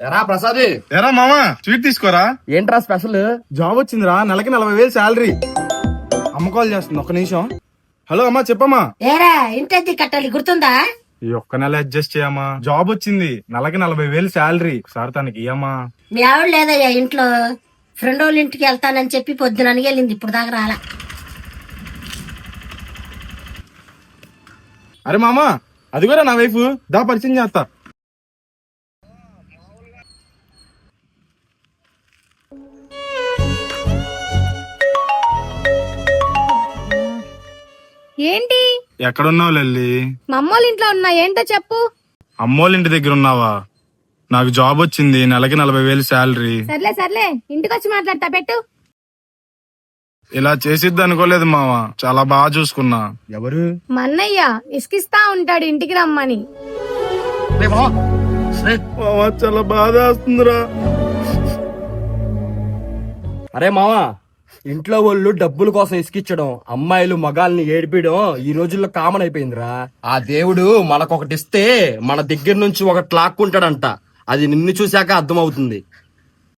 ఎరా ప్రసాద్, ఎరా మామా స్వీట్ తీసుకోరా. ఏంట్రా స్పెషల్? జాబ్ వచ్చిందిరా, నెలకి 40,000 శాలరీ. అమ్మ కాల్ చేస్తుంది, ఒక్క నిమిషం. హలో అమ్మా, చెప్పమ్మా. ఏరా ఇంటి కట్టాలి గుర్తుందా? ఈ ఒక్క నెల అడ్జస్ట్ చేయమ్మా, జాబ్ వచ్చింది, నెలకి 40,000 శాలరీ. ఒకసారి తనకి ఇయ్యమ్మా. మీ ఆవిడ లేదయ్యా ఇంట్లో, ఫ్రెండ్ వాళ్ళ ఇంటికి వెళ్తానని చెప్పి పొద్దున వెళ్ళింది, ఇప్పుడు దాకా రాలా. అరే మామా, అది కూడా నా వైఫ్, దా పరిచయం చేస్తా. ఏంటి? ఎక్కడున్నావు లల్లి? మా అమ్మోళ్ళ ఇంట్లో ఉన్నా, ఏంటో చెప్పు. అమ్మోళ్ళ ఇంటి దగ్గర ఉన్నావా? నాకు జాబ్ వచ్చింది, నెలకి 40,000 శాలరీ. సర్లే సర్లే, ఇంటికి వచ్చి మాట్లాడతా, పెట్టు. ఇలా చేసిద్ది అనుకోలేదు మావా, చాలా బాగా చూసుకున్నా. ఎవరు? మా అన్నయ్య ఇసుకిస్తా ఉంటాడు ఇంటికి రమ్మని. మావా చాలా బాధ వస్తుందిరా. అరే మావా, ఇంట్లో వాళ్ళు డబ్బుల కోసం ఇసుకిచ్చడం, అమ్మాయిలు మగాల్ని ఏడిపీయడం ఈ రోజుల్లో కామన్ అయిపోయిందిరా. ఆ దేవుడు మనకొకటి ఇస్తే మన దగ్గర నుంచి ఒకటి లాక్కుంటాడంట. అది నిన్ను చూశాక అర్థమవుతుంది.